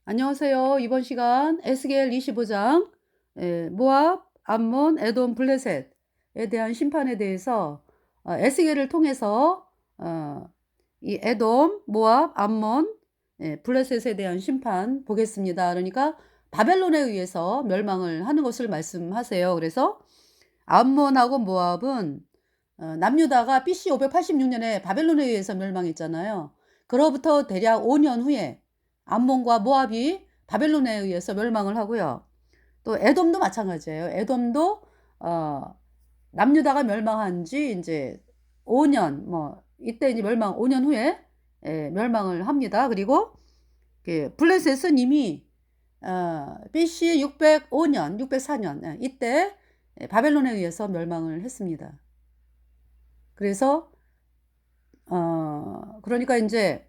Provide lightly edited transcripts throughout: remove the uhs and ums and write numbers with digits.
안녕하세요. 이번 시간 에스겔 25장 모압, 암몬, 에돔, 블레셋에 대한 심판에 대해서 에스겔을 통해서 이 에돔, 모압, 암몬, 블레셋에 대한 심판 보겠습니다. 그러니까 바벨론에 의해서 멸망을 하는 것을 말씀하세요. 그래서 암몬하고 모압은 남유다가 BC 586년에 바벨론에 의해서 멸망했잖아요. 그로부터 대략 5년 후에 암몬과 모압이 바벨론에 의해서 멸망을 하고요. 또 에돔도 마찬가지예요. 에돔도 남유다가 멸망한 지 이제 5년 이때 이제 멸망 5년 후에 멸망을 합니다. 그리고 블레셋은 이미 BC 605년, 604년 이때 바벨론에 의해서 멸망을 했습니다. 그래서 그러니까 이제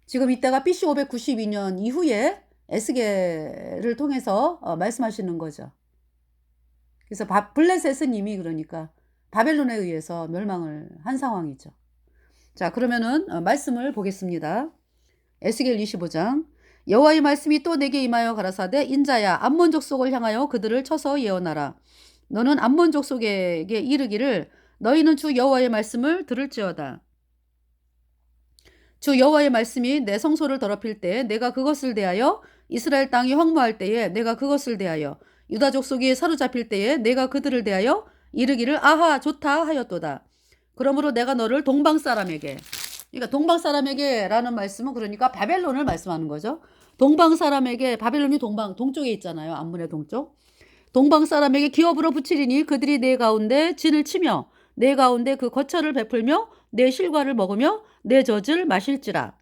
지금 이때가 BC 592년 이후에 에스겔을 통해서 말씀하시는 거죠. 그래서 블레셋은 이미 그러니까 바벨론에 의해서 멸망을 한 상황이죠. 자, 그러면은 말씀을 보겠습니다. 에스겔 25장. 여호와의 말씀이 또 내게 임하여 가라사대, 인자야, 암몬 족속을 향하여 그들을 쳐서 예언하라. 너는 암몬 족속에게 이르기를, 너희는 주 여호와의 말씀을 들을지어다. 주 여호와의 말씀이 내 성소를 더럽힐 때 내가 그것을 대하여, 이스라엘 땅이 황무할 때에 내가 그것을 대하여, 유다 족속이 사로잡힐 때에 내가 그들을 대하여 이르기를 아하 좋다 하였도다. 그러므로 내가 너를 동방 사람에게, 그러니까 동방 사람에게라는 말씀은 그러니까 바벨론을 말씀하는 거죠. 동방 사람에게, 바벨론이 동쪽에 있잖아요. 암몬의 동쪽. 동방 사람에게 기업으로 붙이리니 그들이 내 가운데 진을 치며 내 가운데 그 거처를 베풀며 내 실과를 먹으며 내 젖을 마실지라.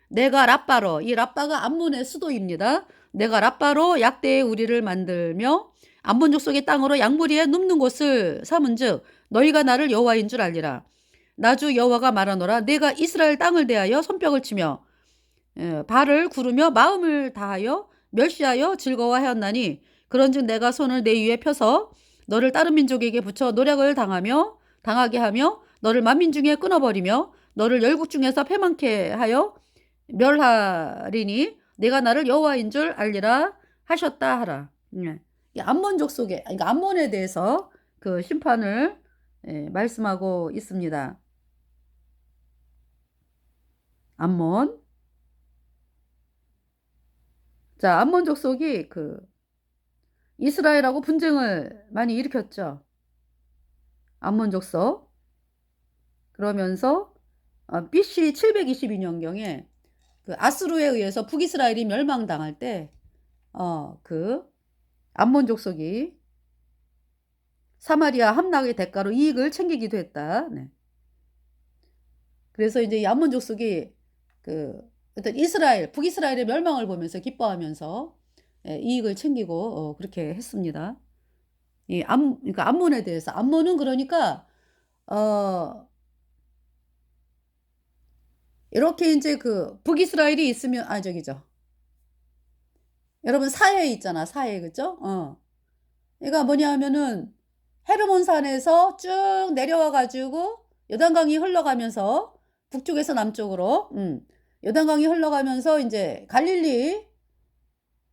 내가 랍바로, 이 랍바가 암몬의 수도입니다. 내가 랍바로 약대의 우리를 만들며 암몬 족속의 땅으로 양무리에 눕는 곳을 삼은즉 너희가 나를 여호와인 줄 알리라. 나주 여호와가 말하노라. 내가 이스라엘 땅을 대하여 손뼉을 치며 발을 구르며 마음을 다하여 멸시하여 즐거워하였나니, 그런즉 내가 손을 내 위에 펴서 너를 다른 민족에게 붙여 노력을 당하게 하며 너를 만민 중에 끊어버리며 너를 열국 중에서 패망케 하여 멸하리니 내가 나를 여호와인 줄 알리라 하셨다 하라. 이 암몬 족속에, 그러니까 암몬에 대해서 그 심판을 말씀하고 있습니다. 암몬. 자, 암몬 족속이 이스라엘하고 분쟁을 많이 일으켰죠. 암몬 족속. 그러면서 BC 722년경에 아수르에 의해서 북이스라엘이 멸망당할 때 암몬 족속이 사마리아 함락의 대가로 이익을 챙기기도 했다. 네. 그래서 이제 이 암몬 족속이 어떤 북이스라엘의 멸망을 보면서 기뻐하면서 이익을 챙기고 그렇게 했습니다. 그러니까 암몬에 대해서, 암몬은 그러니까 이렇게 이제 북이스라엘이 있으면 저기죠. 여러분 사해 있잖아, 사해, 그죠? 그러니까 뭐냐 하면은 헤르몬 산에서 쭉 내려와 가지고 요단강이 흘러가면서 북쪽에서 남쪽으로 요단강이 흘러가면서 이제 갈릴리,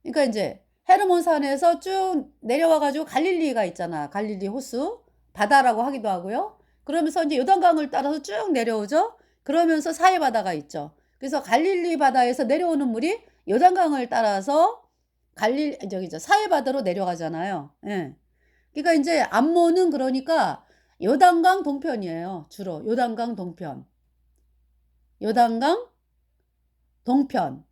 그러니까 이제 헤르몬 산에서 쭉 내려와 가지고 갈릴리가 있잖아. 갈릴리 호수 바다라고 하기도 하고요. 그러면서 이제 요단강을 따라서 쭉 내려오죠. 그러면서 사해 바다가 있죠. 그래서 갈릴리 바다에서 내려오는 물이 요단강을 따라서 사해 바다로 내려가잖아요. 예. 그러니까 이제 암몬은 그러니까 요단강 동편이에요. 주로 요단강 동편. 요단강 동편.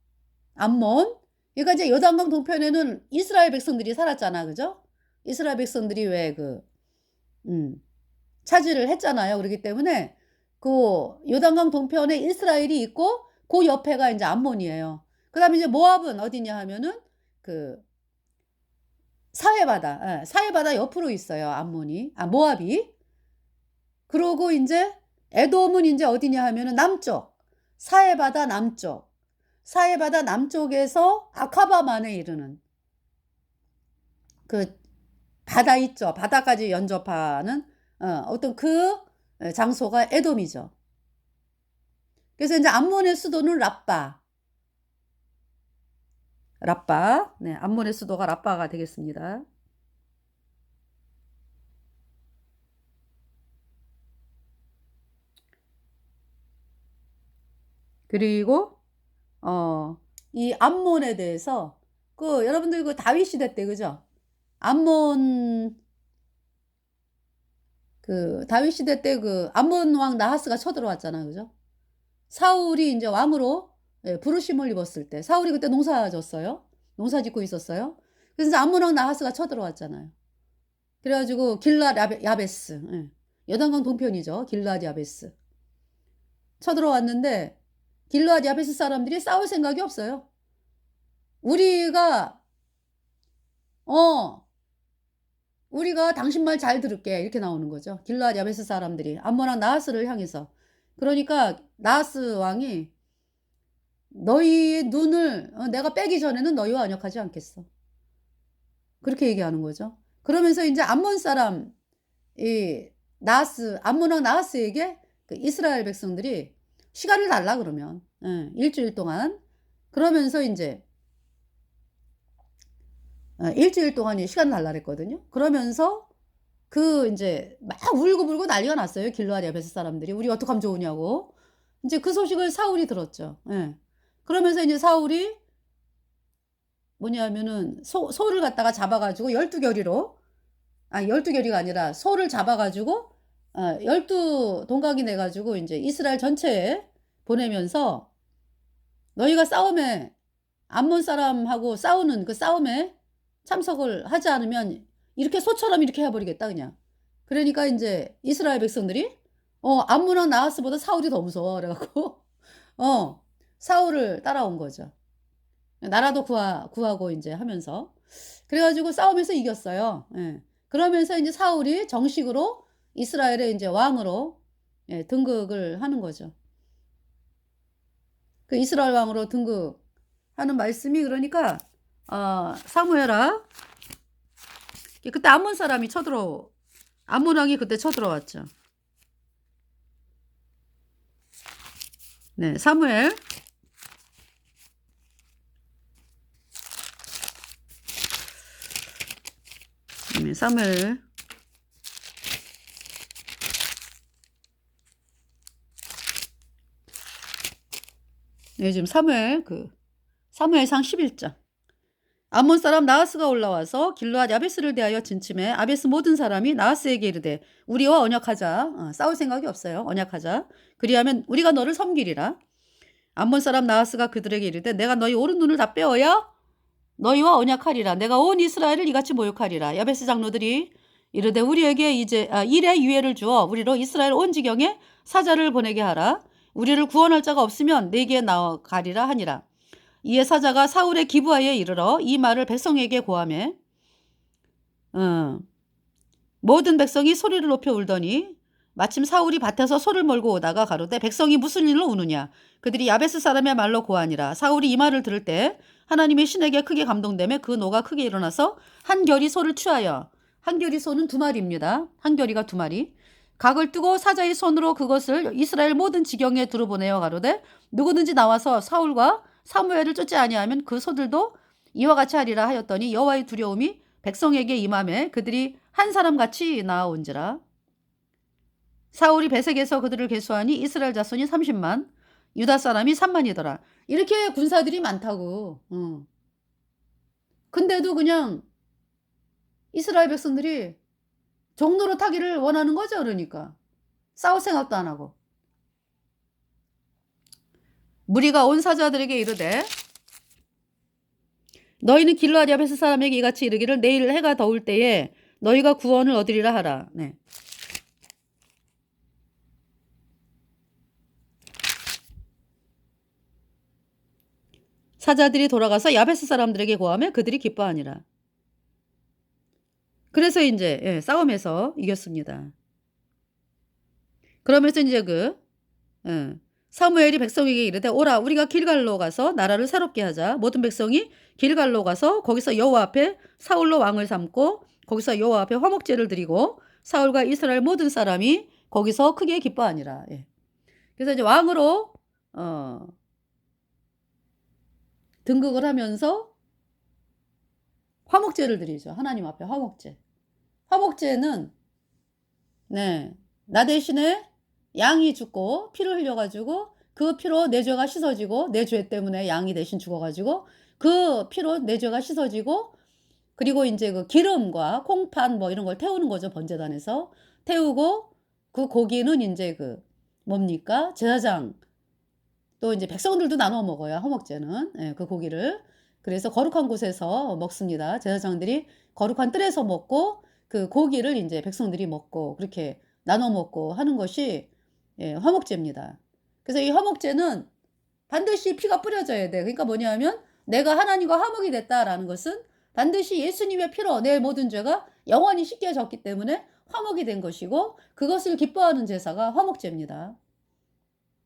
암몬. 그러니까 이제 요단강 동편에는 이스라엘 백성들이 살았잖아. 그죠? 이스라엘 백성들이 왜 차지를 했잖아요. 그렇기 때문에 요단강 동편에 이스라엘이 있고 그 옆에가 이제 암몬이에요. 그다음에 이제 모압은 어디냐 하면은 사해바다, 사해바다 옆으로 있어요. 모압이. 그러고 이제 에돔은 이제 어디냐 하면은 남쪽, 사해바다 남쪽, 사해바다 남쪽에서 아카바만에 이르는 바다 있죠. 바다까지 연접하는 어떤 장소가 에돔이죠. 그래서 이제 암몬의 수도는 랍바. 라빠. 네, 암몬의 수도가 라빠가 되겠습니다. 그리고 이 암몬에 대해서 여러분들 다윗 시대 때 그죠? 암몬 다윗 시대 때 암몬 왕 나하스가 쳐들어왔잖아요. 그죠? 사울이 이제 왕으로 부르심을 입었을 때 사울이 그때 농사 졌어요. 농사 짓고 있었어요. 그래서 암몬 왕 나하스가 쳐들어왔잖아요. 그래가지고 길랏 야베스, 요단강 동편이죠. 길랏 야베스 쳐들어왔는데 길랏 야베스 사람들이 싸울 생각이 없어요. 우리가 당신 말 잘 들을게 이렇게 나오는 거죠. 길랏 야베스 사람들이 암몬 왕 나하스를 향해서. 그러니까 나하스 왕이 너희의 눈을 내가 빼기 전에는 너희와 언약하지 않겠어. 그렇게 얘기하는 거죠. 그러면서 이제 암몬 사람 암몬 왕 나하스에게 이스라엘 백성들이 시간을 달라 그러면 일주일 동안 그러면서 이제 일주일 동안 시간 달라 그랬거든요. 그러면서 이제 막 울고불고 난리가 났어요. 길르앗 야베스 사람들이 우리 어떡하면 좋으냐고. 이제 그 소식을 사울이 들었죠. 그러면서 이제 사울이 뭐냐면은 소를 갖다가 잡아가지고 12결이로 12결이가 아니라 소를 잡아가지고 12동각이 내가지고 이제 이스라엘 전체에 보내면서 너희가 싸움에 암몬 사람하고 싸우는 그 싸움에 참석을 하지 않으면 이렇게 소처럼 이렇게 해버리겠다 그냥. 그러니까 이제 이스라엘 백성들이 암몬 왕 나하스보다 사울이 더 무서워 그래갖고 사울을 따라온 거죠. 나라도 구하고 이제 하면서 그래가지고 싸우면서 이겼어요. 그러면서 이제 사울이 정식으로 이스라엘의 이제 왕으로 등극을 하는 거죠. 그 이스라엘 왕으로 등극하는 말씀이 그러니까 사무엘아 그때 암몬 사람이 암몬 왕이 그때 쳐들어왔죠. 네, 사무엘 사무엘 네, 지금 사무엘상 11장 암몬 사람 나하스가 올라와서 길르앗 야베스를 대하여 진침해 아베스 모든 사람이 나하스에게 이르되 우리와 언약하자. 싸울 생각이 없어요. 언약하자. 그리하면 우리가 너를 섬기리라. 암몬 사람 나하스가 그들에게 이르되 내가 너희 오른 눈을 다 빼어야 너희와 언약하리라. 내가 온 이스라엘을 이같이 모욕하리라. 야베스 장로들이 이르되 우리에게 이제 일의 유예를 주어 우리로 이스라엘 온 지경에 사자를 보내게 하라. 우리를 구원할 자가 없으면 내게 나아가리라 하니라. 이에 사자가 사울의 기브아에 이르러 이 말을 백성에게 고하매 모든 백성이 소리를 높여 울더니 마침 사울이 밭에서 소를 몰고 오다가 가로되 백성이 무슨 일로 우느냐. 그들이 야베스 사람의 말로 고하니라. 사울이 이 말을 들을 때 하나님의 신에게 크게 감동되며 그 노가 크게 일어나서 한 결이 소를 취하여 한 결이 소는 2마리입니다. 한 결이가 2마리. 각을 뜨고 사자의 손으로 그것을 이스라엘 모든 지경에 두루보내어 가로되 누구든지 나와서 사울과 사무엘을 쫓지 아니하면 그 소들도 이와 같이 하리라 하였더니 여호와의 두려움이 백성에게 임하매 그들이 한 사람같이 나아온지라. 사울이 베색에서 그들을 계수하니 이스라엘 자손이 30만 유다 사람이 3만이더라. 이렇게 군사들이 많다고. 근데도 그냥 이스라엘 백성들이 종로로 타기를 원하는 거죠. 그러니까 싸울 생각도 안 하고. 무리가 온 사자들에게 이르되 너희는 길르앗 야베스 사람에게 이같이 이르기를 내일 해가 더울 때에 너희가 구원을 얻으리라 하라. 네. 사자들이 돌아가서 야베스 사람들에게 고하며 그들이 기뻐하니라. 그래서 이제 싸움에서 이겼습니다. 그러면서 이제 사무엘이 백성에게 이르되 오라 우리가 길갈로 가서 나라를 새롭게 하자. 모든 백성이 길갈로 가서 거기서 여호와 앞에 사울로 왕을 삼고 거기서 여호와 앞에 화목제를 드리고 사울과 이스라엘 모든 사람이 거기서 크게 기뻐하니라. 그래서 이제 왕으로 등극을 하면서 화목제를 드리죠. 하나님 앞에 화목제. 화목제는 네, 나 대신에 양이 죽고 피를 흘려 가지고 그 피로 내 죄가 씻어지고 내 죄 때문에 양이 대신 죽어 가지고 그 피로 내 죄가 씻어지고 그리고 인제 그 기름과 콩팥 뭐 이런 걸 태우는 거죠, 번제단에서. 태우고 그 고기는 인제 그 뭡니까? 제사장 또 인제 백성들도 나눠 먹어요, 화목제는. 예, 그 고기를. 그래서 거룩한 곳에서 먹습니다. 제사장들이 거룩한 뜰에서 먹고 그 고기를 인제 백성들이 먹고 그렇게 나눠 먹고 하는 것이 예, 화목제입니다. 그래서 이 화목제는 반드시 피가 뿌려져야 돼. 그러니까 뭐냐면 '내가 하나님과 화목이 됐다.'라는 것은 반드시 예수님의 피로 내 모든 죄가 영원히 씻겨졌기 때문에 화목이 된 것이고 그것을 기뻐하는 제사가 화목제입니다.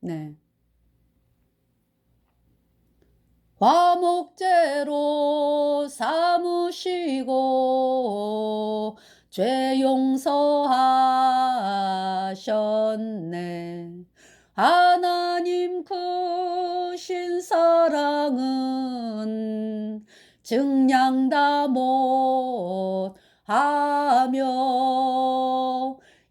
네. 화목제로 삼으시고 죄 용서하셨네. 하나님 크신 사랑은 증량다 못하며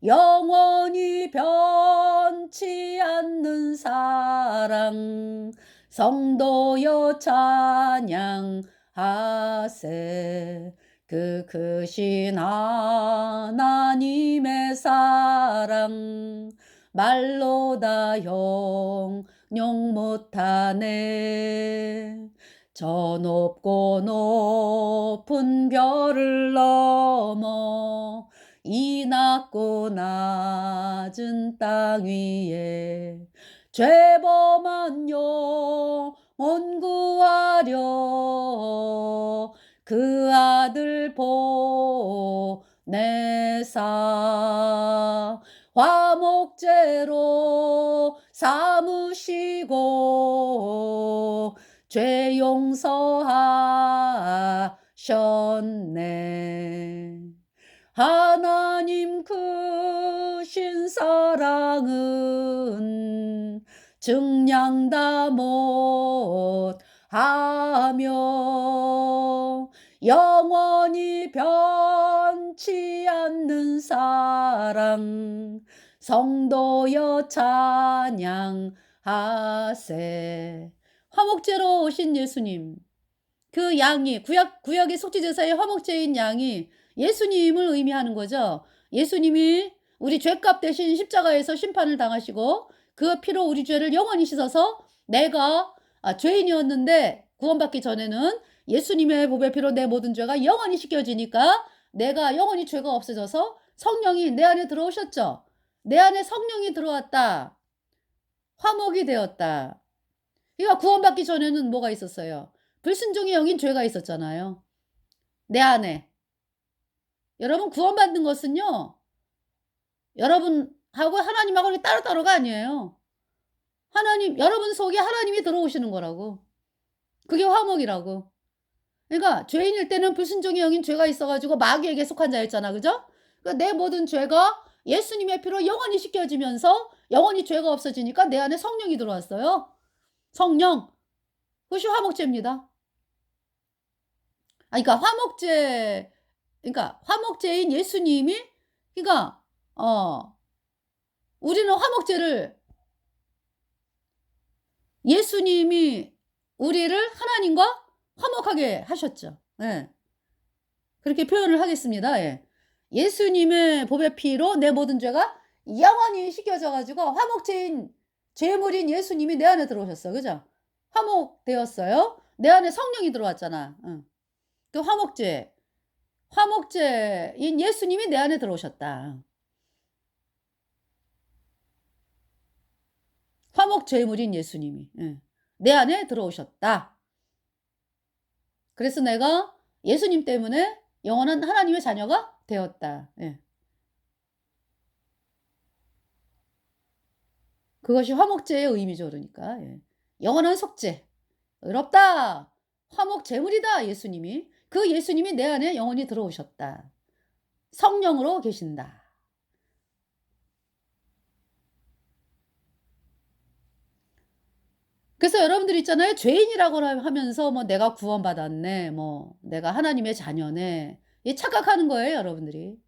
영원히 변치 않는 사랑 성도여 찬양하세. 그 크신 하나님의 사랑 말로 다 형용 못하네. 저 높고 높은 별을 넘어 이 낮고 낮은 땅 위에 죄범한 영혼 구하려 그 아들 보내사 화목제로 삼으시고 죄 용서하셨네. 하나님 크신 사랑은 증량다 못하며 영원히 변치 않는 사랑 성도여 찬양하세. 화목제로 오신 예수님, 그 양이 구약의 속죄제사의 화목제인 양이 예수님을 의미하는 거죠. 예수님이 우리 죄값 대신 십자가에서 심판을 당하시고 그 피로 우리 죄를 영원히 씻어서 내가 죄인이었는데 구원받기 전에는 예수님의 보배 피로 내 모든 죄가 영원히 씻겨지니까 내가 영원히 죄가 없어져서 성령이 내 안에 들어오셨죠. 내 안에 성령이 들어왔다. 화목이 되었다. 그러니까 구원받기 전에는 뭐가 있었어요? 불순종의 영인 죄가 있었잖아요. 내 안에. 여러분 구원받는 것은요. 여러분하고 하나님하고는 따로따로가 아니에요. 여러분 속에 하나님이 들어오시는 거라고. 그게 화목이라고. 그러니까 죄인일 때는 불순종의 영인 죄가 있어 가지고 마귀에게 속한 자였잖아. 그죠? 그러니까 내 모든 죄가 예수님의 피로 영원히 씻겨지면서 영원히 죄가 없어지니까 내 안에 성령이 들어왔어요. 성령. 그것이 화목제입니다. 그러니까 화목제인 예수님이 그러니까 우리는 화목제를 예수님이 우리를 하나님과 화목하게 하셨죠. 예. 그렇게 표현을 하겠습니다. 예. 예수님의 보배 피로 내 모든 죄가 영원히 씻겨져 가지고 화목제인 제물인 예수님이 내 안에 들어오셨어. 그죠? 화목되었어요. 내 안에 성령이 들어왔잖아. 응. 그 화목제인 예수님이 내 안에 들어오셨다. 화목 제물인 예수님이 내 안에 들어오셨다. 그래서 내가 예수님 때문에 영원한 하나님의 자녀가 되었다. 예. 그것이 화목제의 의미죠. 그러니까 영원한 속죄. 의롭다. 화목 제물이다. 예수님이. 그 예수님이 내 안에 영원히 들어오셨다. 성령으로 계신다. 그래서 여러분들 있잖아요. 죄인이라고 하면서 뭐 내가 구원받았네. 뭐 내가 하나님의 자녀네. 이 착각하는 거예요, 여러분들이.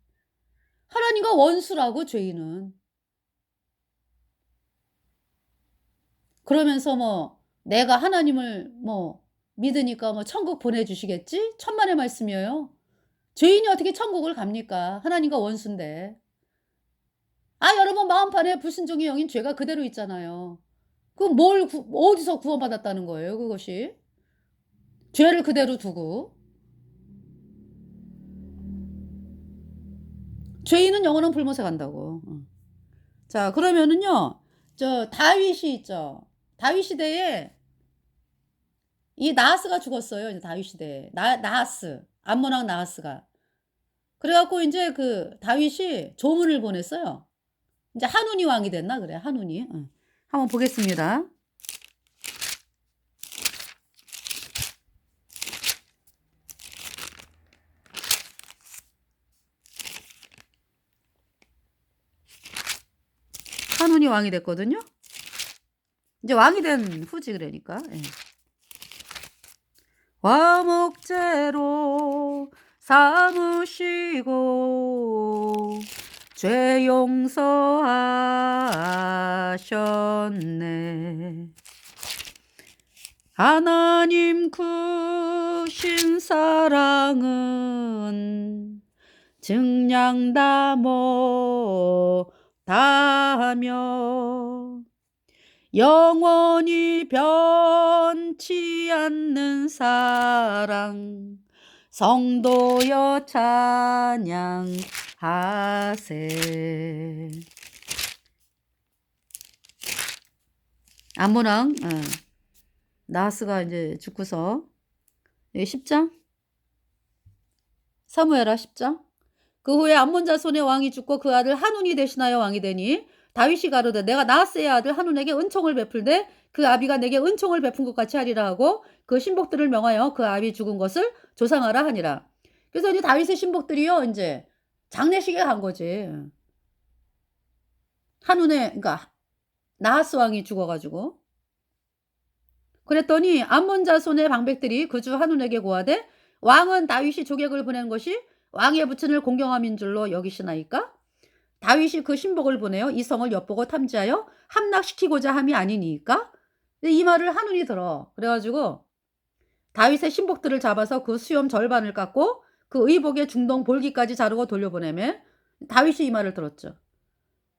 하나님과 원수라고 죄인은. 그러면서 뭐 내가 하나님을 뭐 믿으니까 뭐 천국 보내주시겠지? 천만의 말씀이에요. 죄인이 어떻게 천국을 갑니까? 하나님과 원수인데. 아, 여러분 마음판에 불순종의 영인 죄가 그대로 있잖아요. 그 뭘 어디서 구원받았다는 거예요, 그것이? 죄를 그대로 두고. 죄인은 영원한 불못에 간다고. 자, 그러면은요. 저 다윗이 있죠. 다윗 시대에 이 나하스가 죽었어요. 이제 다윗 시대에. 나하스. 암몬 왕 나하스가. 그래 갖고 인제 그 다윗이 조문을 보냈어요. 인제 한운이 왕이 됐나 그래. 한운이. 한번 보겠습니다. 한운이 왕이 됐거든요. 이제 왕이 된 후지 그러니까. 예. 화목제로 삼으시고 죄 용서하셨네. 하나님 크신 사랑은 증량다 못하며 영원히 변치 않는 사랑 성도여 찬양하세. 암몬 왕 나하스가 이제 죽고서 여기 10장 사무엘하 10장. 그 후에 암몬 자손의 왕이 죽고 그 아들 한운이 대신하여 왕이 되니 다윗이 가로되 내가 나하스의 아들 한운에게 은총을 베풀되 그 아비가 내게 은총을 베푼 것 같이 하리라 하고 그 신복들을 명하여 그 아비 죽은 것을 조상하라 하니라. 그래서 이제 다윗의 신복들이요 이제 장례식에 간 거지. 한운의 그러니까 나하스 왕이 죽어가지고. 그랬더니 암몬 자손의 방백들이 그 주 한운에게 고하되 왕은 다윗이 조객을 보낸 것이 왕의 부친을 공경함인 줄로 여기시나이까? 다윗이 그 신복을 보내어 이 성을 엿보고 탐지하여 함락시키고자 함이 아니니까? 이 말을 한운이 들어. 그래가지고 다윗의 신복들을 잡아서 그 수염 절반을 깎고 그 의복의 중동 볼기까지 자르고 돌려보내며 다윗이 이 말을 들었죠.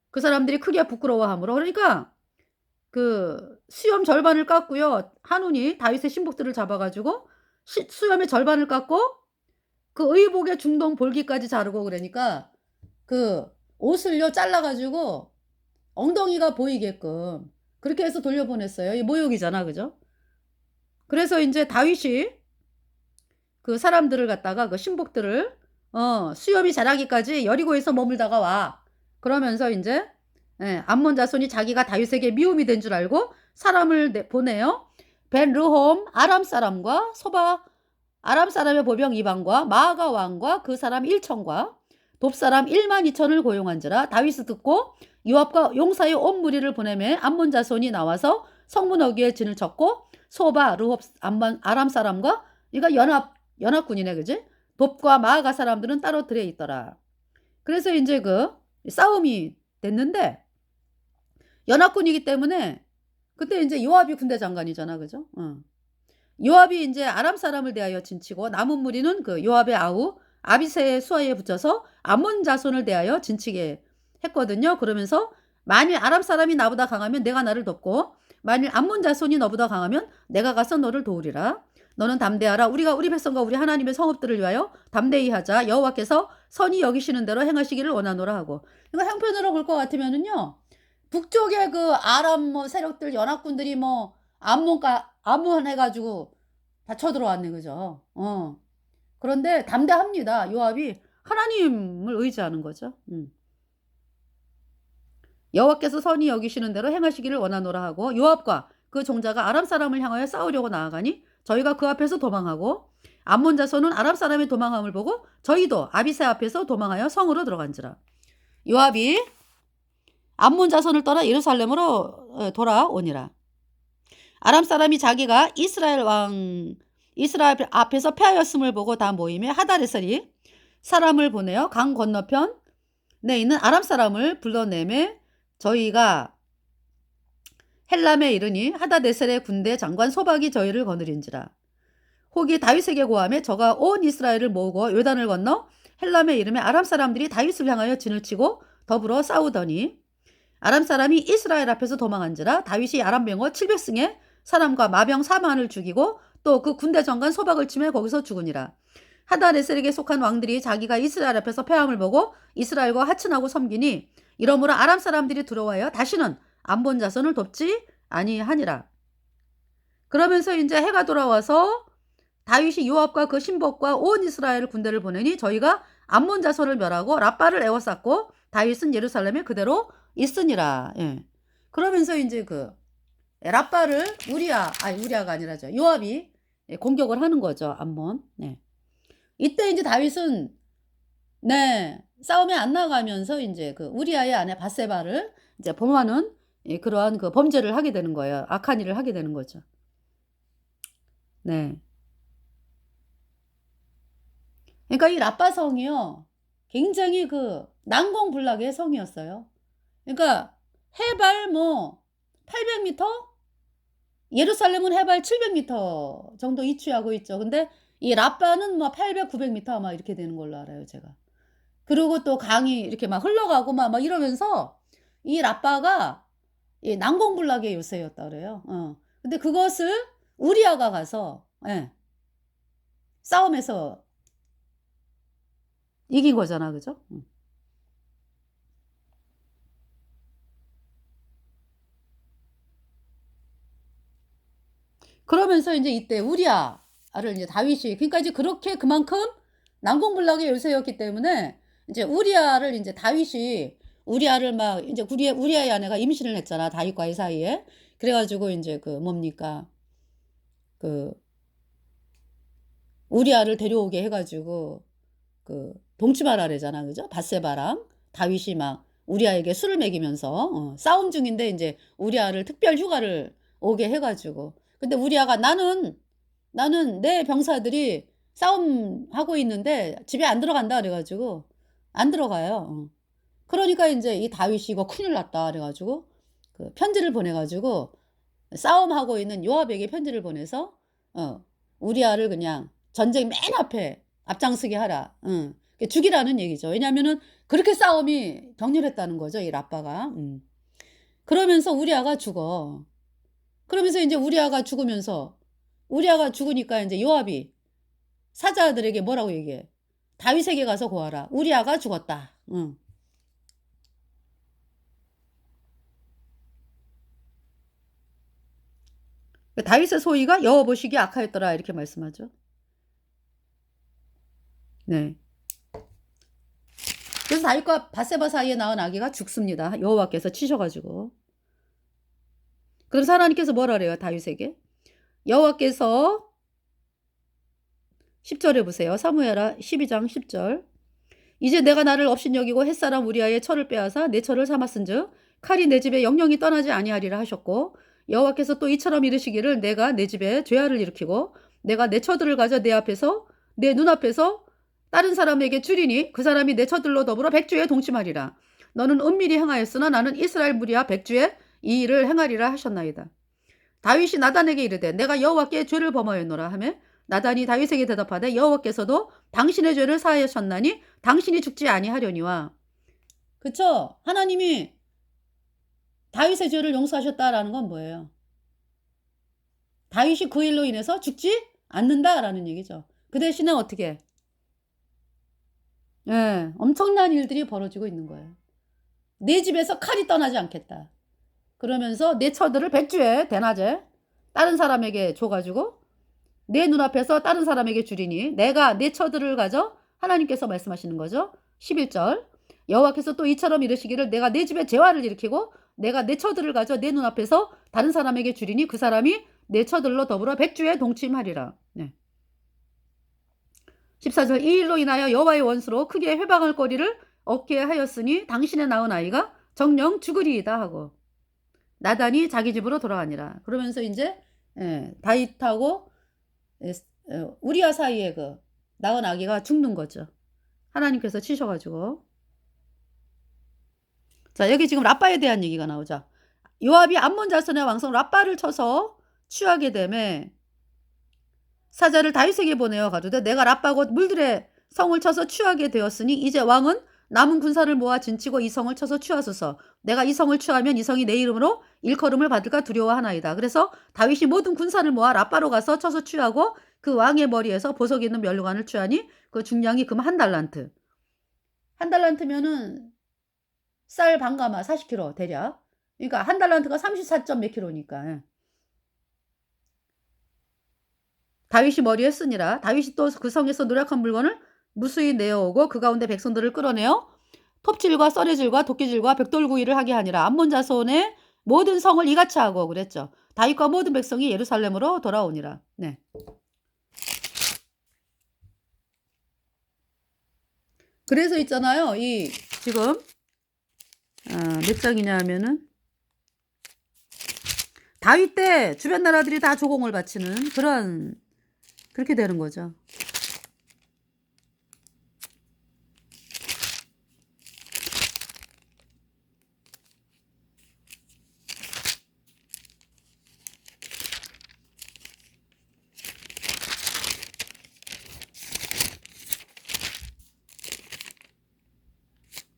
그 사람들이 크게 부끄러워하므로. 그러니까 그 수염 절반을 깎고요. 한운이 다윗의 신복들을 잡아가지고 수염의 절반을 깎고 그 의복의 중동 볼기까지 자르고 그러니까 그 옷을요 잘라가지고 엉덩이가 보이게끔 그렇게 해서 돌려보냈어요. 이 모욕이잖아, 그죠? 그래서 이제 다윗이 그 사람들을 갖다가 그 신복들을 수염이 자라기까지 여리고에서 머물다가 와. 그러면서 이제 암몬 자손이 자기가 다윗에게 미움이 된 줄 알고 사람을 보내요. 벤르홈 아람 사람과 소바 아람 사람의 보병 이방과 마아가 왕과 그 사람 1천과 돕 사람 1만 2천을 고용한지라. 다윗이 듣고 요압과 용사의 온 무리를 보내매 암몬 자손이 나와서 성문 어귀에 진을 쳤고 소바 르홉 아람 사람과 그러니까 연합군이네, 그지? 돕과 마아가 사람들은 따로 들에 있더라. 그래서 이제 그 싸움이 됐는데 연합군이기 때문에 그때 이제 요압이 군대 장관이잖아, 그죠? 요압이 이제 아람 사람을 대하여 진치고 남은 무리는 그 요압의 아우 아비새의 수하에 붙여서 암몬 자손을 대하여 진치게 했거든요. 그러면서 만일 아람 사람이 나보다 강하면 내가 나를 돕고 만일 암몬 자손이 너보다 강하면 내가 가서 너를 도우리라. 너는 담대하라. 우리가 우리 백성과 우리 하나님의 성읍들을 위하여 담대히 하자. 여호와께서 선히 여기시는 대로 행하시기를 원하노라 하고. 이거 형편으로 볼 것 같으면은요. 북쪽에 그 아람 뭐 세력들 연합군들이 뭐 암몬 해가지고 다 쳐들어왔네, 그죠? 그런데 담대합니다. 요압이 하나님을 의지하는 거죠. 여호와께서 선히 여기시는 대로 행하시기를 원하노라 하고 요압과 그 종자가 아람 사람을 향하여 싸우려고 나아가니 저희가 그 앞에서 도망하고 암몬 자손은 아람 사람의 도망함을 보고 저희도 아비새 앞에서 도망하여 성으로 들어간지라. 요압이 암몬 자손을 떠나 예루살렘으로 돌아오니라. 아람 사람이 자기가 이스라엘 앞에서 패하였음을 보고 다 모임에 하다레셀이 사람을 보내어 강 건너편 내 있는 아람 사람을 불러내매 저희가 헬람에 이르니 하다데셀의 군대 장관 소박이 저희를 거느린지라. 혹이 다윗에게 고함에 저가 온 이스라엘을 모으고 요단을 건너 헬람에 이르매 아람 사람들이 다윗을 향하여 진을 치고 더불어 싸우더니 아람 사람이 이스라엘 앞에서 도망한지라. 다윗이 아람 병거 700승의 사람과 마병 4만을 죽이고 또 그 군대 장관 소박을 치매 거기서 죽으니라. 하다레셀에게 속한 왕들이 자기가 이스라엘 앞에서 패함을 보고 이스라엘과 하친하고 섬기니 이러므로 아람 사람들이 들어와여 다시는 암본 자손을 돕지 아니하니라. 그러면서 이제 해가 돌아와서 다윗이 요압과 그 신복과 온 이스라엘 군대를 보내니 저희가 암몬 자손을 멸하고 라빠를 에워쌌고 다윗은 예루살렘에 그대로 있으니라. 예. 그러면서 이제 그 라빠를 우리아가 아니라죠. 요압이 공격을 하는 거죠. 암몬. 네. 이때 이제 다윗은 싸움에 안 나가면서 이제 그 우리아의 아내 바세바를 이제 범하는 그러한 그 범죄를 하게 되는 거예요. 악한 일을 하게 되는 거죠. 네. 그러니까 이 라빠 성이요. 굉장히 그 난공불락의 성이었어요. 그러니까 해발 800m? 예루살렘은 해발 700m 정도 위치하고 있죠. 근데 이 라빠는 800, 900m 막 이렇게 되는 걸로 알아요, 제가. 그리고 또 강이 이렇게 막 흘러가고 막 이러면서 이 라빠가 이 난공불락의 요새였다 그래요. 근데 그것을 우리아가 가서 싸움에서 이긴 거잖아, 그죠? 그러면서 이제 이때 우리아를 이제 다윗이 그러니까 이제 그렇게 그만큼 난공불락의 요새였기 때문에 이제 우리아를 이제 다윗이 우리아를 막 이제 우리아의 아내가 임신을 했잖아, 다윗과 이 사이에. 그래가지고 이제 그 뭡니까 그 우리아를 데려오게 해가지고 그 동치마라래잖아, 그죠? 바세바랑 다윗이 막 우리아에게 술을 먹이면서 싸움 중인데 이제 우리아를 특별 휴가를 오게 해가지고. 근데 우리아가 나는 내 병사들이 싸움하고 있는데 집에 안 들어간다 그래가지고 안 들어가요. 그러니까 이제 이 다윗이 이거 큰일 났다 그래가지고 그 편지를 보내가지고 싸움하고 있는 요압에게 편지를 보내서 우리아를 그냥 전쟁 맨 앞에 앞장서게 하라. 죽이라는 얘기죠. 왜냐면은 그렇게 싸움이 격렬했다는 거죠, 이 라빠가. 그러면서 우리아가 죽어. 그러면서 이제 우리아가 죽으니까 이제 요압이 사자들에게 뭐라고 얘기해? 다윗에게 가서 고하라. 우리아가 죽었다. 다윗의 소위가 여호 보시기에 악하였더라 이렇게 말씀하죠. 네. 그래서 다윗과 바세바 사이에 낳은 아기가 죽습니다. 여호와께서 치셔가지고. 그래서 하나님께서 뭐라 그래요, 다윗에게? 여호와께서 10절에 보세요. 사무엘하 12장 10절. 이제 내가 나를 업신여기고 햇사람 우리아의 철을 빼앗아 내 철을 삼았은즉 칼이 내 집에 영영이 떠나지 아니하리라 하셨고, 여호와께서 또 이처럼 이르시기를 내가 내 집에 죄악을 일으키고 내가 내 처들을 가져 내 눈앞에서 다른 사람에게 주리니 그 사람이 내 처들로 더불어 백주에 동침하리라. 너는 은밀히 행하였으나 나는 이스라엘 무리와 백주에 이 일을 행하리라 하셨나이다. 다윗이 나단에게 이르되 내가 여호와께 죄를 범하였노라 하며 나단이 다윗에게 대답하되 여호와께서도 당신의 죄를 사하셨나니 당신이 죽지 아니하려니와. 그쵸? 하나님이 다윗의 죄를 용서하셨다라는 건 뭐예요? 다윗이 그 일로 인해서 죽지 않는다라는 얘기죠. 그 대신에 어떻게? 엄청난 일들이 벌어지고 있는 거예요. 내 집에서 칼이 떠나지 않겠다. 그러면서 내 처들을 백주에 대낮에 다른 사람에게 줘가지고 내 눈앞에서 다른 사람에게 주리니 내가 내 처들을 가져. 하나님께서 말씀하시는 거죠. 11절. 여호와께서 또 이처럼 이르시기를 내가 내 집에 재화를 일으키고 내가 내 처들을 가져 내 눈앞에서 다른 사람에게 주리니 그 사람이 내 처들로 더불어 백주에 동침하리라. 14절. 이 일로 인하여 여호와의 원수로 크게 회방할 거리를 얻게 하였으니 당신의 낳은 아이가 정령 죽으리이다 하고 나단이 자기 집으로 돌아가니라. 그러면서 이제 다윗하고 우리아 사이에 그 낳은 아기가 죽는 거죠. 하나님께서 치셔가지고. 자, 여기 지금 라빠에 대한 얘기가 나오죠. 요압이 암몬 자손의 왕성 라빠를 쳐서 취하게 되매 사자를 다윗에게 보내어 가두되 내가 라빠고 물들의 성을 쳐서 취하게 되었으니 이제 왕은 남은 군사를 모아 진치고 이 성을 쳐서 취하소서. 내가 이 성을 취하면 이 성이 내 이름으로 일컬음을 받을까 두려워하나이다. 그래서 다윗이 모든 군사를 모아 라빠로 가서 쳐서 취하고 그 왕의 머리에서 보석이 있는 면류관을 취하니 그 중량이 금 1달란트. 1달란트면은 쌀 반가마 40kg 대략. 그러니까 1달란트가 34점 몇 킬로니까. 다윗이 머리에 쓰니라. 다윗이 또 그 성에서 노력한 물건을 무수히 내어오고 그 가운데 백성들을 끌어내어 톱질과 썰의질과 도끼질과 벽돌구이를 하게 하니라. 암몬 자손의 모든 성을 이같이 하고 그랬죠. 다윗과 모든 백성이 예루살렘으로 돌아오니라. 네. 그래서 있잖아요. 이 지금 몇 장이냐 하면은 다윗 때 주변 나라들이 다 조공을 바치는 그런 그렇게 되는 거죠.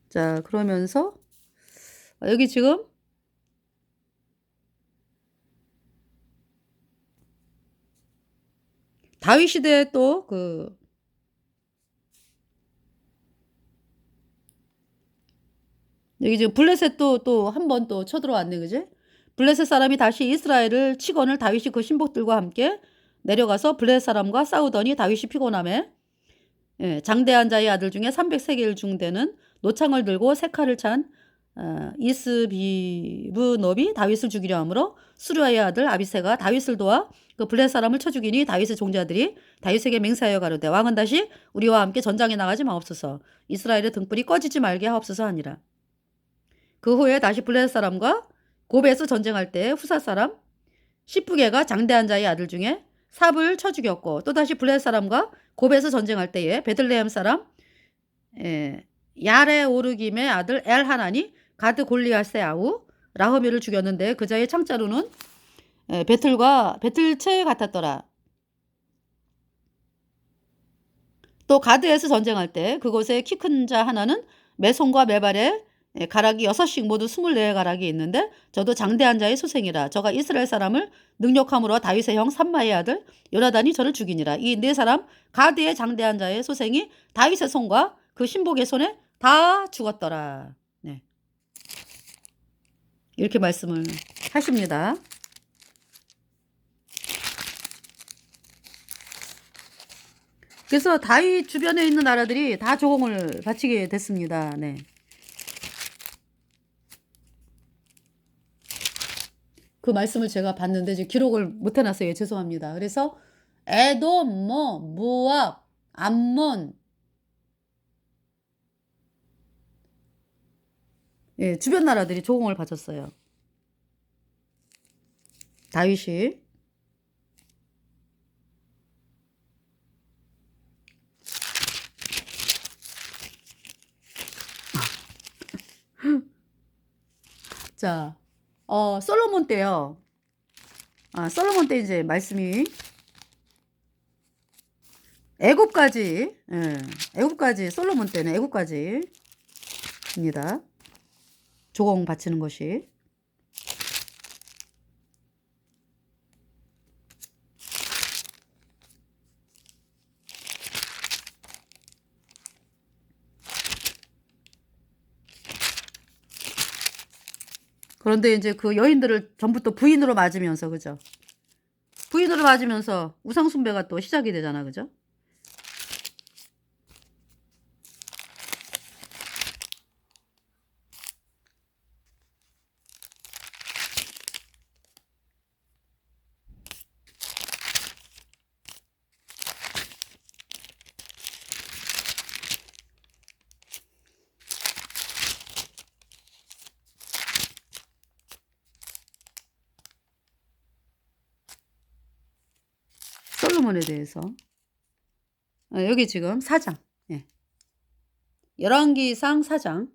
자, 그러면서 여기 지금 다윗 시대에 또 여기 지금 블레셋도 또 한 번 또 쳐들어왔네, 그지? 블레셋 사람이 다시 이스라엘을 치거늘 다윗이 그 신복들과 함께 내려가서 블레셋 사람과 싸우더니 다윗이 피곤함에 장대한 자의 아들 중에 300세겔 중 되는 노창을 들고 세 칼을 찬 이스비브놉이 다윗을 죽이려 하므로 수르아의 아들 아비새가 다윗을 도와 그 블레셋 사람을 쳐 죽이니 다윗의 종자들이 다윗에게 맹세하여 가로되 왕은 다시 우리와 함께 전장에 나가지 마옵소서. 이스라엘의 등불이 꺼지지 말게 하옵소서 하니라. 그 후에 다시 블레셋 사람과 고베에서 전쟁할 때 후사 사람 시프게가 장대한 자의 아들 중에 삽을 쳐 죽였고 또다시 블레셋 사람과 고베에서 전쟁할 때에 베들레헴 사람 야레오르김의 아들 엘하나니 가드 골리앗의 아우 라허미를 죽였는데 그자의 창자루는 배틀채 같았더라. 또 가드에서 전쟁할 때 그곳에 키 큰 자 하나는 매손과 매발에 가락이 6씩 모두 24가락이 있는데 저도 장대한 자의 소생이라. 저가 이스라엘 사람을 능력함으로 다윗의 형 삼마의 아들 요나단이 저를 죽이니라. 이 네 사람 가드의 장대한 자의 소생이 다윗의 손과 그 신복의 손에 다 죽었더라. 네. 이렇게 말씀을 하십니다. 그래서 다윗 주변에 있는 나라들이 다 조공을 바치게 됐습니다. 네. 그 말씀을 제가 봤는데 지금 기록을 못 해놨어요. 죄송합니다. 그래서 에돔, 모압, 암몬 주변 나라들이 조공을 바쳤어요. 다윗이. 자, 솔로몬 때요. 솔로몬 때 이제 말씀이 애굽까지, 애굽까지 솔로몬 때는 애굽까지입니다. 조공 바치는 것이. 그런데 이제 그 여인들을 전부 또 부인으로 맞으면서, 그죠? 부인으로 맞으면서 우상숭배가 또 시작이 되잖아, 그죠? 솔로몬에 대해서. 여기 지금 4장. 예. 열왕기상 4장.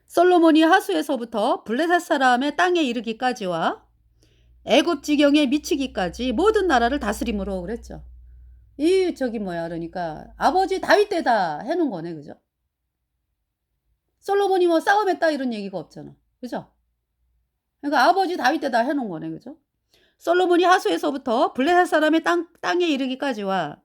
솔로몬이 하수에서부터 블레셋 사람의 땅에 이르기까지와 애굽 지경에 미치기까지 모든 나라를 다스림으로 그랬죠. 그러니까 아버지 다윗 때다 해놓은 거네, 그죠? 솔로몬이 뭐 싸움했다 이런 얘기가 없잖아, 그죠? 그러니까 아버지 다윗 때다 해놓은 거네, 그죠? 솔로몬이 하수에서부터 블레셋 사람의 땅에 이르기까지와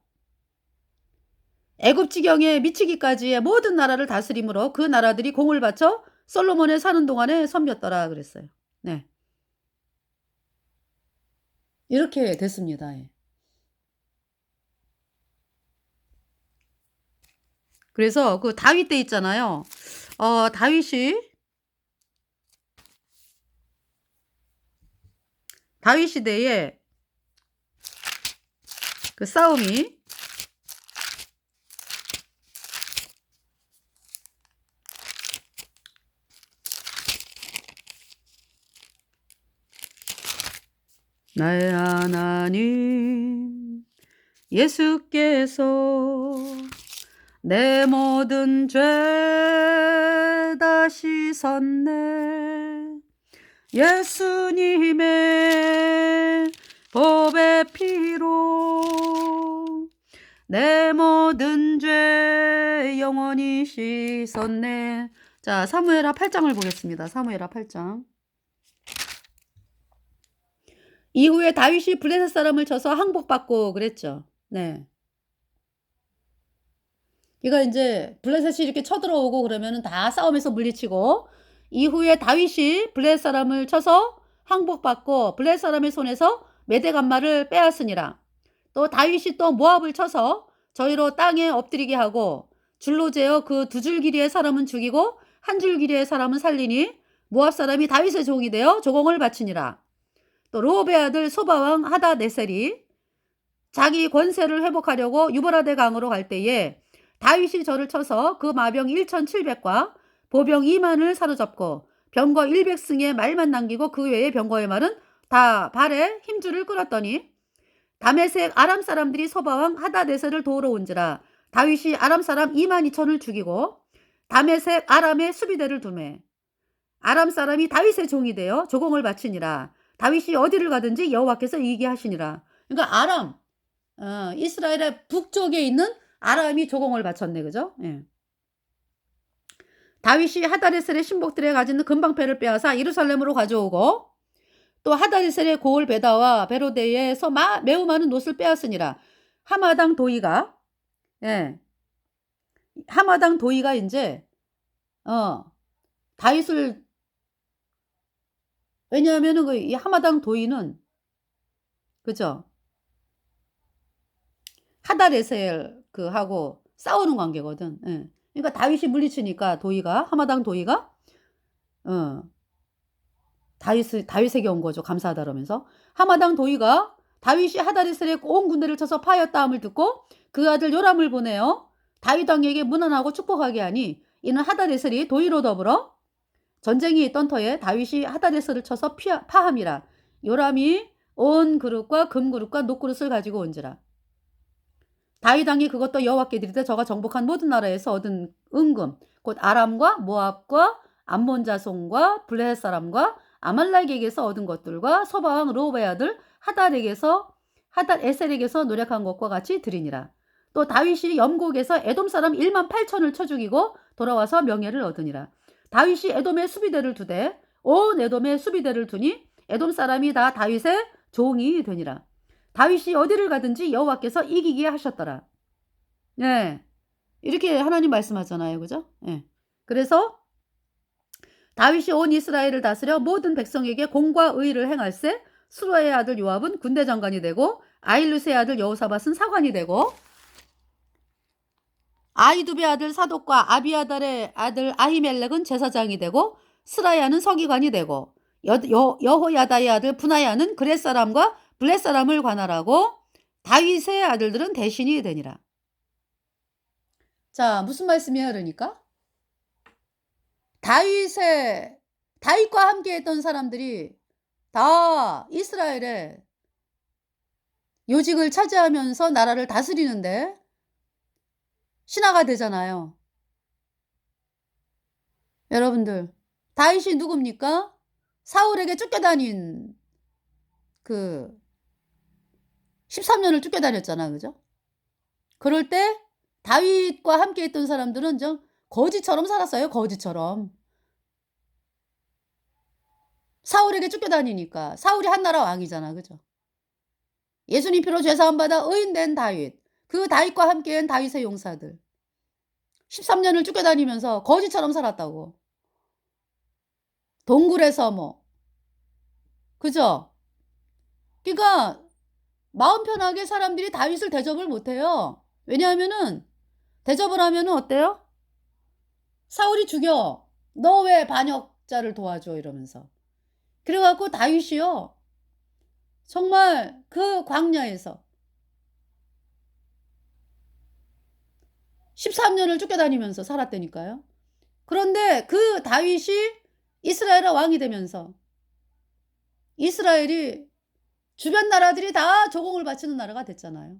애굽 지경에 미치기까지의 모든 나라를 다스림으로 그 나라들이 공을 바쳐 솔로몬에 사는 동안에 섬겼더라 그랬어요. 네. 이렇게 됐습니다. 예. 그래서 그 다윗 때 있잖아요. 다윗 시대에 그 싸움이 나의 하나님 예수께서 내 모든 죄 다 씻었네. 예수님의 보배 피로 내 모든 죄 영원히 씻었네. 자, 사무엘하 8장을 보겠습니다. 사무엘하 8장. 이후에 다윗이 블레셋 사람을 쳐서 항복받고 그랬죠. 네. 그러니까 이제 블레셋이 이렇게 쳐들어오고 그러면은 다 싸움에서 물리치고, 이후에 다윗이 블레셋 사람을 쳐서 항복받고 블레셋 사람의 손에서 메대간마를 빼앗으니라. 또 다윗이 또 모압을 쳐서 저희로 땅에 엎드리게 하고 줄로 재어 그 2줄 길이의 사람은 죽이고 1줄 길이의 사람은 살리니 모압 사람이 다윗의 종이 되어 조공을 바치니라. 또 르호베 아들 소바왕 하다네셀이 자기 권세를 회복하려고 유브라데 강으로 갈 때에 다윗이 저를 쳐서 그 마병 1,700과 보병 2만을 사로잡고 병거 100승의 말만 남기고 그 외의 병거의 말은 다 발에 힘줄을 끌었더니 다메섹 아람 사람들이 소바왕 하다네셀을 도우러 온지라. 다윗이 아람 사람 2만 2천을 죽이고 다메섹 아람의 수비대를 두매 아람 사람이 다윗의 종이 되어 조공을 바치니라. 다윗이 어디를 가든지 여호와께서 이기게 하시니라. 그러니까 아람, 이스라엘의 북쪽에 있는 아람이 조공을 바쳤네, 그죠? 예. 다윗이 하다네셀의 신복들에 가진 금방패를 빼앗아 예루살렘으로 가져오고 또 하다네셀의 고을 베다와 베로데에서 매우 많은 옷을 빼앗으니라. 하마당 도이가 이제 다윗을, 왜냐하면은 이 하마당 도이는, 그죠? 하다레셀 하고 싸우는 관계거든. 예. 그러니까 다윗이 물리치니까 하마당 도이가 다윗에게 온 거죠. 감사하다 그러면서. 하마당 도이가 다윗이 하다레셀의 온 군대를 쳐서 파였다함을 듣고 그 아들 요람을 보내어 다윗 왕에게 문안하고 축복하게 하니 이는 하다레셀이 도이로 더불어 전쟁이 있던 터에 다윗이 하다레셀을 쳐서 파함이라. 요람이 온 그릇과 금그릇과 녹그릇을 가지고 온지라. 다윗 왕이 그것도 여호와께 드리되 저가 정복한 모든 나라에서 얻은 은금 곧 아람과 모압과 암몬 자손과 블레셋 사람과 아말렉에게서 얻은 것들과 소바왕 르호베 아들 하닷에셀에게서 노력한 것과 같이 드리니라. 또 다윗이 염곡에서 에돔 사람 1만 8천을 쳐 죽이고 돌아와서 명예를 얻으니라. 다윗이 에돔의 수비대를 두되 온 에돔의 수비대를 두니 에돔 사람이 다 다윗의 종이 되니라. 다윗이 어디를 가든지 여호와께서 이기게 하셨더라. 네, 이렇게 하나님 말씀하잖아요, 그죠? 네. 그래서 다윗이 온 이스라엘을 다스려 모든 백성에게 공과 의를 행할세. 수로의 아들 요압은 군대 장관이 되고 아힐루스의 아들 여호사밧은 사관이 되고 아히두베 아들 사독과 아비아달의 아들 아히멜렉은 제사장이 되고 스라야는 서기관이 되고 여호야다의 아들 분하야는 그렛 사람과 블렛 사람을 관할하고 다윗의 아들들은 대신이 되니라. 자, 무슨 말씀이야 그러니까? 다윗의 다윗과 함께 했던 사람들이 다 이스라엘의 요직을 차지하면서 나라를 다스리는데 신하가 되잖아요. 여러분들, 다윗이 누굽니까? 사울에게 쫓겨다닌 그 13년을 쫓겨다녔잖아. 그죠? 그럴 때 다윗과 함께 했던 사람들은 좀 거지처럼 살았어요. 거지처럼. 사울에게 쫓겨다니니까. 사울이 한나라 왕이잖아. 그죠? 예수님 피로 죄사함 받아 의인된 다윗. 그 다윗과 함께한 다윗의 용사들. 13년을 쫓겨다니면서 거지처럼 살았다고. 동굴에서 뭐. 그죠? 그러니까 마음 편하게 사람들이 다윗을 대접을 못해요. 왜냐하면은 대접을 하면은 어때요? 사울이 죽여. 너 왜 반역자를 도와줘? 이러면서. 그래갖고 다윗이요. 정말 그 광야에서 13년을 쫓겨다니면서 살았다니까요. 그런데 그 다윗이 이스라엘의 왕이 되면서 이스라엘이 주변 나라들이 다 조공을 바치는 나라가 됐잖아요.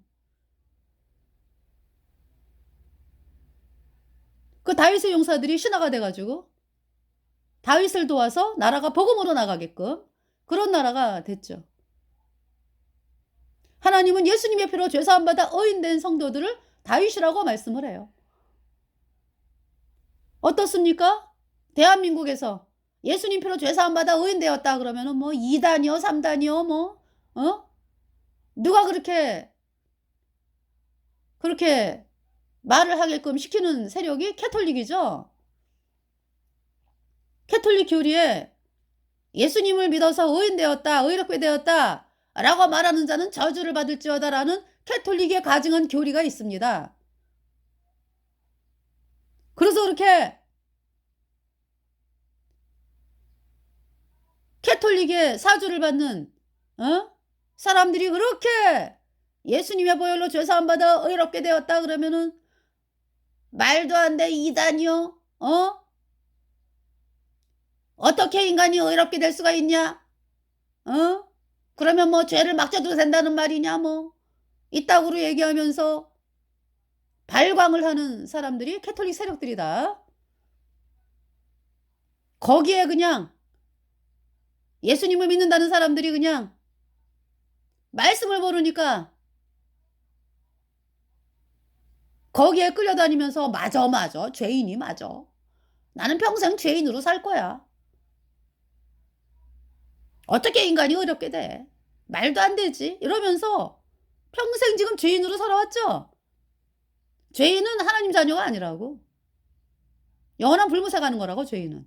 그 다윗의 용사들이 신하가 돼가지고 다윗을 도와서 나라가 복음으로 나가게끔 그런 나라가 됐죠. 하나님은 예수님의 피로 죄사함 받아 의인된 성도들을 다윗이라고 말씀을 해요. 어떻습니까? 대한민국에서 예수님 피로 죄사함 받아 의인되었다 그러면은 뭐 2단이요 3단이요 뭐 누가 그렇게 말을 하게끔 시키는 세력이 캐톨릭이죠. 캐톨릭 교리에 예수님을 믿어서 의인되었다 의롭게 되었다 라고 말하는 자는 저주를 받을지어다 라는 캐톨릭의 가증한 교리가 있습니다. 그래서 그렇게 캐톨릭의 사주를 받는 사람들이 그렇게 예수님의 보혈로 죄사함 받아 의롭게 되었다 그러면은 말도 안 돼 이단이요. 어떻게 인간이 의롭게 될 수가 있냐? 그러면 뭐 죄를 막 져도 된다는 말이냐 뭐 이따구로 얘기하면서 발광을 하는 사람들이 캐톨릭 세력들이다. 거기에 그냥 예수님을 믿는다는 사람들이 그냥 말씀을 모르니까 거기에 끌려다니면서 맞아 죄인이 맞아. 나는 평생 죄인으로 살 거야. 어떻게 인간이 어렵게 돼? 말도 안 되지. 이러면서 평생 지금 죄인으로 살아왔죠. 죄인은 하나님 자녀가 아니라고. 영원한 불못에 가는 거라고 죄인은.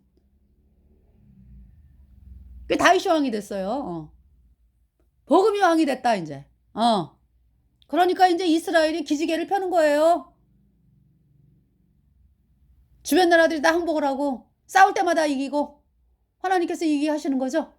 그 다윗이 왕이 됐어요. 복음이 왕이 됐다 이제. 그러니까 이제 이스라엘이 기지개를 펴는 거예요. 주변 나라들이 다 항복을 하고 싸울 때마다 이기고 하나님께서 이기게 하시는 거죠.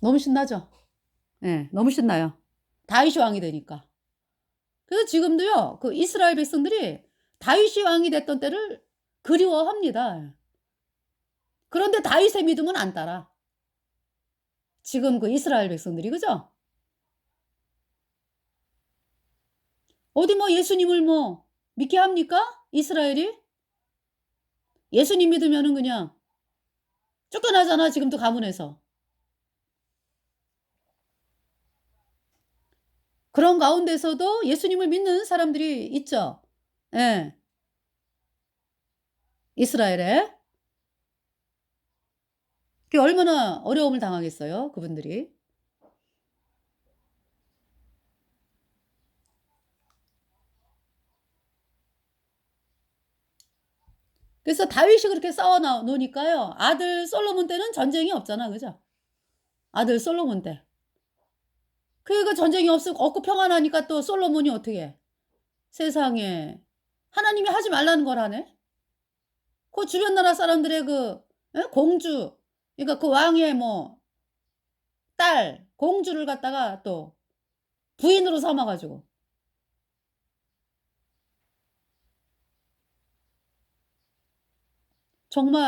너무 신나죠? 네, 너무 신나요. 다윗이 왕이 되니까. 그래서 지금도요, 그 이스라엘 백성들이 다윗이 왕이 됐던 때를 그리워합니다. 그런데 다윗의 믿음은 안 따라. 지금 그 이스라엘 백성들이, 그죠? 어디 뭐 예수님을 뭐 믿게 합니까? 이스라엘이? 예수님 믿으면은 그냥 쫓겨나잖아, 지금도 가문에서. 그런 가운데서도 예수님을 믿는 사람들이 있죠. 예. 이스라엘에. 그게 얼마나 어려움을 당하겠어요, 그분들이. 그래서 다윗이 그렇게 싸워 놓으니까요. 아들 솔로몬 때는 전쟁이 없잖아. 그죠? 아들 솔로몬 때. 그러니까 전쟁이 없고 평안하니까 또 솔로몬이 어떻게 해? 세상에 하나님이 하지 말라는 걸 하네. 그 주변 나라 사람들의 그 공주, 그러니까 그 왕의 뭐 딸, 공주를 갖다가 또 부인으로 삼아 가지고 정말